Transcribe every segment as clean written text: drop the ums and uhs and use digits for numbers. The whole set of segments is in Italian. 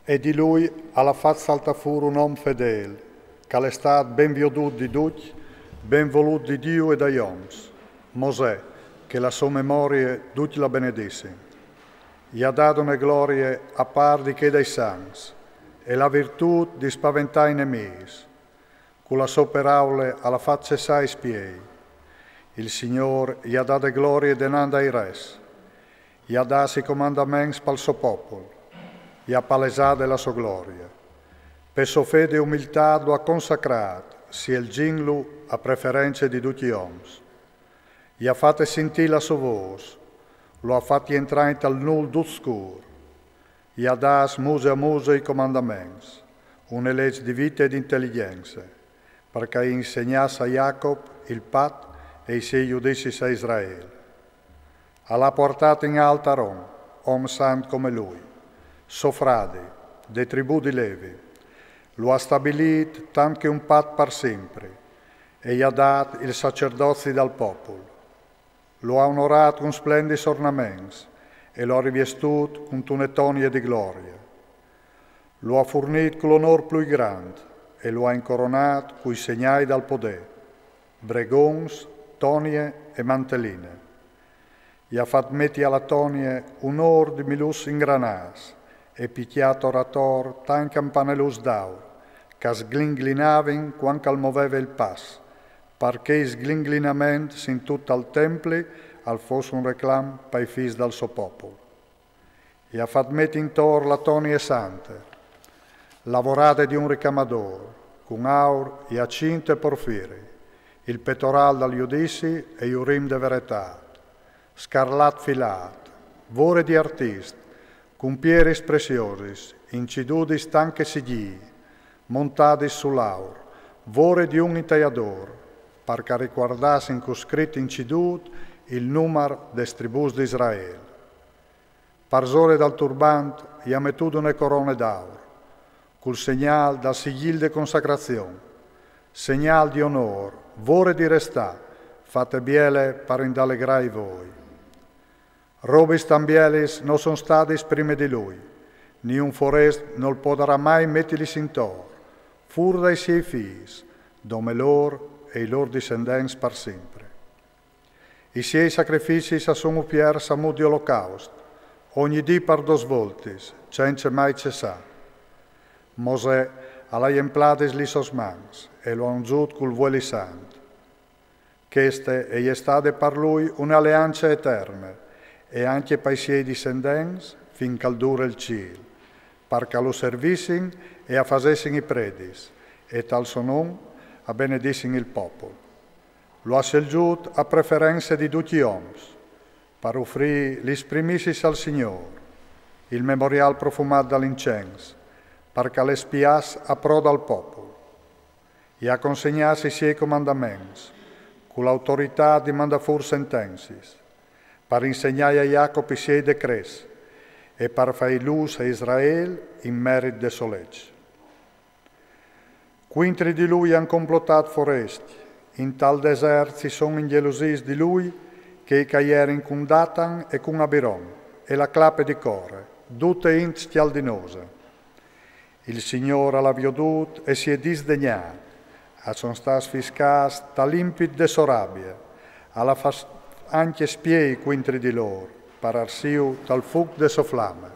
E di lui alla fatto salta fuori un uomo fedele, che è stato ben veduto di tutti, ben voluto di Dio e dagli uomini. Mosè, che la sua memoria tutti la benedisse. Gli ha dato una gloria a par che dai santi, e la virtù di spaventare i nemici. Con la sua paraula alla fatto cessare i spiei. Il Signore gli ha dato gloria denando ai re. Gli ha dato i comandamenti per il suo popolo. Gli ha palesato la sua gloria. Per sua fede e umiltà lo ha consacrato, sia il ginglu a preferenza di tutti gli uomini. Gli ha fatto sentire la sua voce, lo ha fatto entrare nel nulla d'oscuro. Gli ha dato a muso i comandamenti, una legge di vita e di intelligenza, perché insegnasse a Jacob il patto e i suoi giudizi a Israele. L'ha portato in alto Aaron, uomo santo come lui, suo frate, dei tribù di Levi. Lo ha stabilito tanto che un patto per sempre e gli ha dato il sacerdozio dal popolo. Lo ha onorato con splendidi ornamenti e lo ha rivestito con tunetonie di gloria. Lo ha fornito con l'onore più grande e lo ha incoronato con i segnali dal potere, bregons, tonie e mantelline. Gli ha fatto mettere alla tonie un'or di milus ingranas e picchiato orator tan campanellus d'aur, che sglinglinavano quando muoveva il passo, perché il sglinglinamento in tutto il tempio al fosse un reclamo per i figli del suo popolo. Gli ha fatto mettere intorno la tonie sante, lavorate di un ricamador, con aur, iacinto e porfiri, il pettoral dagli giudizi e i urim de verità, scarlat filat, vore di artisti, con pieris preziosis, incidudis tanche sigii, montadis sull'aur, vore di un intajador, perché ricordassero con scritto incidud il numero des tribus di Israele. Parsore dal turbante, gli ha mettuto una corona d'aur, col segnale dal sigil de consacrazione, segnale di onore, vore di restà, fate biele per indallegrai voi. Robis tambielis non sono stati prima di lui, ni un forest non potrà mai metterli in tor, fur dai suoi figli, dome loro e i loro discendenti per sempre. I suoi sacrifici sono pier samu di olocausto, ogni dì per 2 volte, senza mai cessare. Mosè ha emplatis li sosmans e lo ha ungiuto col vuoli santo. Queste è stata per lui un'alleanza eterna, e anche per i suoi discendenti finché dura il cielo, perché lo servissero e a facessero i predis, e tal suo nome a benedissero il popolo. Lo ha scelto a preferenza di tutti gli uomini, per offrire gli primissis al Signore, il memorial profumato dall'incenso, perché le spiasse approda al popolo. E ha consegnato i suoi comandamenti, con l'autorità di mandare sentenze, per insegnare a Jacob i suoi decreti e per fare luce a Israele in merito de sua legge. Quintri di lui hanno complotato foresti, in tal deserto si sono ingelositi di lui che i caglieri con Datan e con Abiron e la clappe di Core, tutte in stialdinose. Il Signore l'ha veduto e si è disdegnato, a son stas fiscas talimpid de sorabia, alla anche spiei quintri di loro, per arsiu tal fuc de soflame.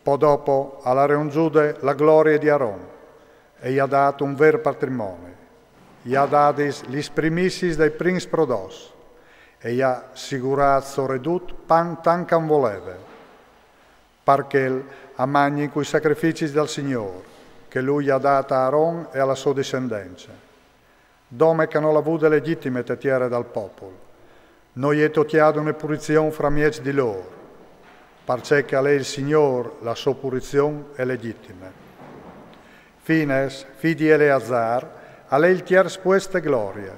Poi dopo alla reungiude la gloria di Aaron e gli ha dato un vero patrimonio. Gli ha dato gli primissis dei prins prodos e gli ha assicurato so redut pan tancam voleve, perché a magni coi sacrifici del Signore, che lui gli ha dato a Aaron e alla sua discendenza. Dome che non l'ha avuto legittime tetiere dal popolo. Noi è totiato una purizione fra mieci di loro, perché a lei il Signore la sua purizione è legittima. Fines, figli di Eleazar, a lei il tier spueste gloria,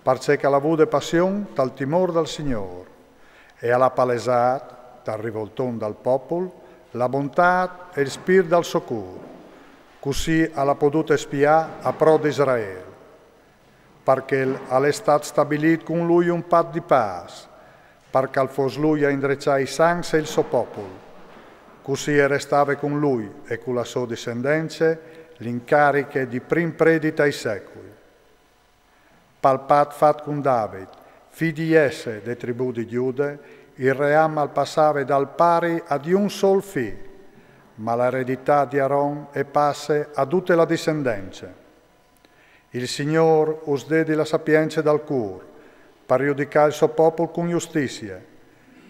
perché l'ha avuto passione dal timore del Signore, e alla palesat, dal rivolton dal popolo, la bontà e il spirito del soccorso, così alla potuto spiare a pro di Israele, perché è stato stabilito con lui un patto di pace, perché al fos lui a indrecciare i sangue e il suo popolo, così restava con lui e con la sua discendenza l'incarico di prim predita ai secoli. Palpat fat con David, figlio di esse dei tribù di Giude, il ream al passare dal pari ad un sol figlio, ma l'eredità di Aaron è passe a tutte la discendenza. Il Signore us dedi la sapienza dal cur, per giudicare il suo popolo con giustizia,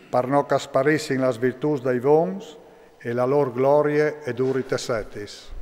per non che sparissin le virtù dei vons e la loro gloria ed urite setis.